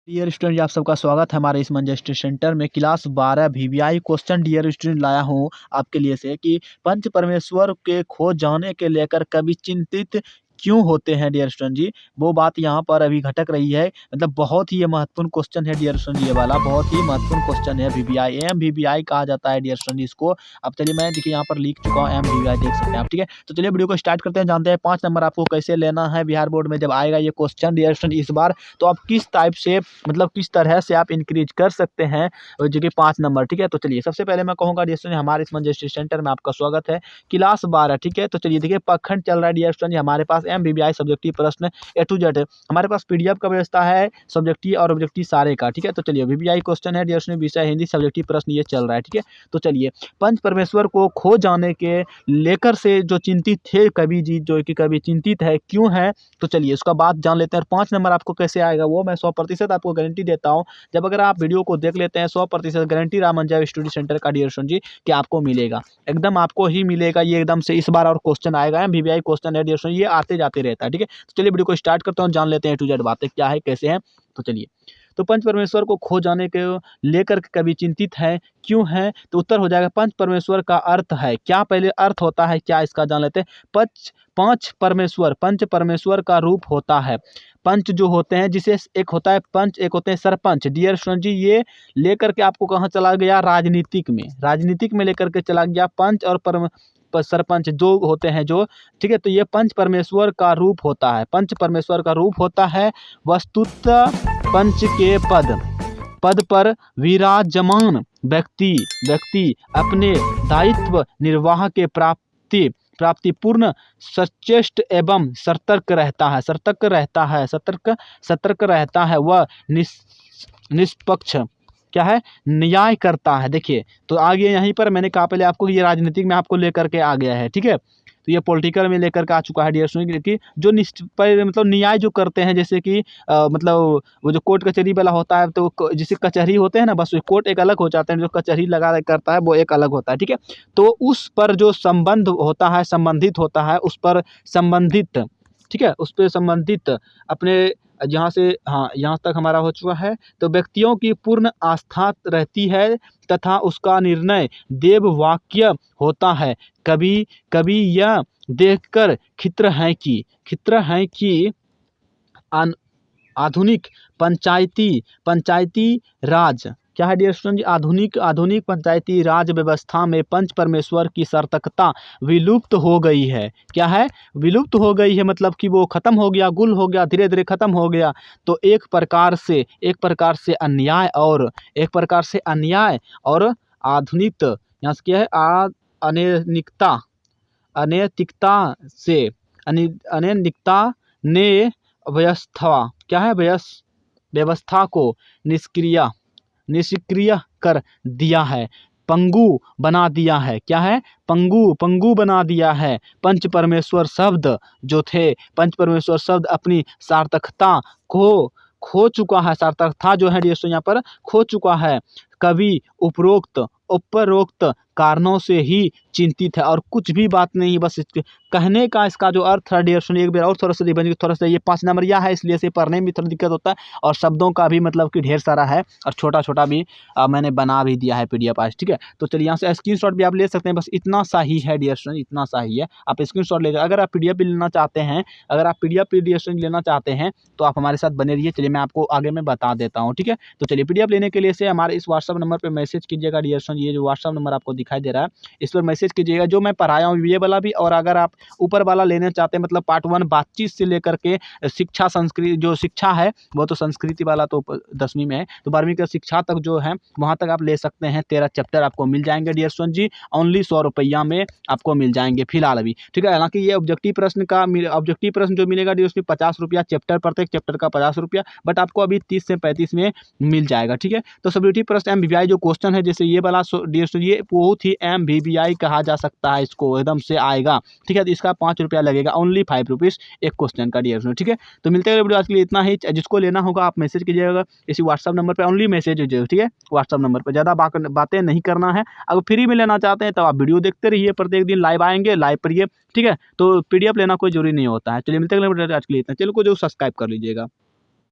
Dear student, आप सबका स्वागत है हमारे इस मंजेस्टर सेंटर में। Class 12 VVI question dear student लाया हूँ आपके लिए से कि पंच परमेश्वर के खो जाने के लेकर कभी चिंतित क्यों होते हैं डियर स्टूडेंट जी। वो बात यहाँ पर अभी घटक रही है। मतलब बहुत ही ये महत्वपूर्ण क्वेश्चन है डियर स्टूडेंट, ये वाला बहुत ही महत्वपूर्ण क्वेश्चन है। वीवीआई एम वीवीआई कहा जाता है डियर स्टूडेंट इसको। अब चलिए मैं देखिए यहाँ पर लिख चुका हूँ एम वीवीआई, देख सकते हैं आप। ठीक है, तो चलिए वीडियो को स्टार्ट करते हैं। जानते हैं 5 नंबर आपको कैसे लेना है बिहार बोर्ड में जब आएगा ये क्वेश्चन डियर स्टूडेंट इस बार। तो आप किस टाइप से मतलब किस तरह से आप इंक्रीज कर सकते हैं जो कि 5 नंबर। ठीक है, तो चलिए सबसे पहले मैं कहूँगा डियर स्टूडेंट हमारे इस मंजेस्टर सेंटर में आपका स्वागत है। क्लास 12 ठीक है, तो चलिए देखिए पखंड चल रहा है डियर स्टूडेंट। हमारे पास एम वीवीआई सब्जेक्टिव प्रश्न ए टू जेड है। हमारे पास पीडीएफ का व्यवस्था है सब्जेक्टिव और ऑब्जेक्टिव सारे का। ठीक है, तो चलिए वीवीआई क्वेश्चन है डियर स्टूडेंट, विषय हिंदी सब्जेक्टिव प्रश्न ये चल रहा है। ठीक है, तो चलिए पंच परमेश्वर को खो जाने के लेकर से जो चिंतित थे कवि जी, जो कि कवि चिंतित है क्यों है, तो चलिए उसका बात जान लेते हैं। 5 नंबर आपको कैसे आएगा वो मैं 100% आपको गारंटी देता हूँ। जब अगर आप वीडियो को देख लेते हैं 100% गारंटी रामंजय स्टडी सेंटर का डियर स्टूडेंट जी कि आपको मिलेगा, एकदम आपको ही मिलेगा ये एकदम से। इस बार और क्वेश्चन आएगा वीवीआई क्वेश्चन है डियर स्टूडेंट, ये आते जाते रहता है। ठीक है, तो चलिए वीडियो को स्टार्ट करता हूँ, जान लेते हैं ए टू जेड बातें क्या है कैसे हैं। तो चलिए, तो पंच परमेश्वर को खो जाने के लेकर के कभी चिंतित है क्यों है, तो उत्तर हो जाएगा पंच परमेश्वर का अर्थ है क्या। पहले अर्थ होता है क्या इसका जान लेते हैं। पांच परमेश्वर, पंच परमेश्वर का रूप होता है। पंच जो होते हैं जिसे एक होता है पंच, एक होते हैं सरपंच। डियर स्टूडेंट जी ये लेकर के आपको कहाँ चला गया, राजनीतिक में, राजनीतिक में लेकर के चला गया पंच और सरपंच जो होते हैं जो। ठीक है, तो ये पंच परमेश्वर का रूप होता है, पंच परमेश्वर का रूप होता है। वस्तुतः पंच के पद पर विराजमान व्यक्ति अपने दायित्व निर्वाह के प्राप्ति पूर्ण सचेष्ट एवं सतर्क रहता है वह निष्पक्ष क्या है, न्याय करता है। देखिए तो आगे यहीं पर मैंने कहा पहले आपको ये राजनीतिक में आपको लेकर के आ गया है। ठीक है, तो ये पॉलिटिकल में लेकर के आ चुका है डियर स्टूडेंट कि जो मतलब न्याय जो करते हैं, जैसे कि मतलब वो जो कोर्ट कचहरी वाला होता है, तो जैसे कचहरी होते हैं ना, बस कोर्ट एक अलग हो जाते हैं, जो कचहरी लगा करता है वो एक अलग होता है। ठीक है, तो उस पर जो संबंध होता है, संबंधित होता है उस पर संबंधित। ठीक है, उस पर संबंधित अपने यहाँ से, हाँ यहाँ तक हमारा हो चुका है। तो व्यक्तियों की पूर्ण आस्था रहती है तथा उसका निर्णय देव वाक्य होता है। कभी कभी यह देखकर खित्र है कि आधुनिक पंचायती राज क्या है डियर स्टूडेंट जी, आधुनिक पंचायती राज व्यवस्था में पंच परमेश्वर की सार्थकता विलुप्त हो गई है। क्या है, विलुप्त हो गई है, मतलब कि वो खत्म हो गया, गुल हो गया, धीरे धीरे खत्म हो गया। तो एक प्रकार से अन्याय और आधुनिक, यहाँ से क्या है, अनैतिकता ने व्यवस्था को निष्क्रिय कर दिया है, पंगु बना दिया है। क्या है, पंगु बना दिया है। पंच परमेश्वर शब्द अपनी सार्थकता को खो चुका है, सार्थकता जो है यहाँ पर खो चुका है। कवि उपरोक्त कारणों से ही चिंतित है और कुछ भी बात नहीं, बस कहने का इसका जो अर्थ है डियर स्टूडेंट, एक बार और थोड़ा सा देखिए, थोड़ा सा ये 5 नंबर यह है, इसलिए इसे पढ़ने में भी थोड़ा दिक्कत होता है और शब्दों का भी मतलब कि ढेर सारा है और छोटा छोटा भी मैंने बना भी दिया है पीडीएफ आज। ठीक है, तो चलिए यहाँ से स्क्रीनशॉट भी आप ले सकते हैं, बस इतना सा ही है डियर स्टूडेंट, इतना सा ही है। आप स्क्रीनशॉट ले, अगर आप पीडीएफ भी लेना चाहते हैं, डियर स्टूडेंट लेना चाहते हैं तो आप हमारे साथ बने रहिए। चलिए मैं आपको आगे में बता देता हूँ। ठीक है, तो चलिए पीडीएफ लेने के लिए से हमारे इस व्हाट्सअप नंबर पर मैसेज कीजिएगा डियर स्टूडेंट। ये जो व्हाट्सअप नंबर आपको दिखाई दे रहा है इस पर मैसेज कीजिएगा, जो मैं पढ़ाया हूँ ये वाला भी, और अगर आप ऊपर वाला लेना चाहते हैं मतलब पार्ट 1 बातचीत से लेकर के शिक्षा संस्कृति, जो शिक्षा है वो तो संस्कृति वाला तो 10वीं में है, तो 12वीं का शिक्षा तक जो है वहाँ तक आप ले सकते हैं। 13 चैप्टर आपको मिल जाएंगे डियर स्टूडेंट जी, ओनली 100 रुपया में आपको मिल जाएंगे फिलहाल अभी। ठीक है, हालांकि ये ऑब्जेक्टिव प्रश्न जो मिलेगा डियर स्टूडेंट 50 रुपया चैप्टर, प्रत्येक चैप्टर का 50 रुपया, बट आपको अभी 30 से 35 में मिल जाएगा। ठीक है, तो सब्जेक्टिव प्रश्न एम वीवीआई जो क्वेश्चन है, जैसे ये वाला डियर स्टूडेंट ये बहुत ही एम वीवीआई कहा जा सकता है, इसको एकदम से आएगा। ठीक है, तो इसका 5 रुपया लगेगा, ओनली 5 रुपीज़ एक क्वेश्चन का डियर स्टूडेंट। ठीक है, तो मिलते हैं वीडियो आज के लिए इतना ही। जिसको लेना होगा आप मैसेज कीजिएगा इसी व्हाट्सअप नंबर पर, ओनली मैसेज कीजिएगा। ठीक है, व्हाट्सअप नंबर पर ज़्यादा बातें नहीं करना है। अगर फ्री में लेना चाहते हैं तो आप वीडियो देखते रहिए, प्रत्येक दिन लाइव आएंगे, लाइव पढ़िए। ठीक है, तो पीडीएफ लेना कोई जरूरी नहीं होता है। चलिए मिलते हैं आज के लिए इतना। चलो को जो सब्सक्राइब कर लीजिएगा।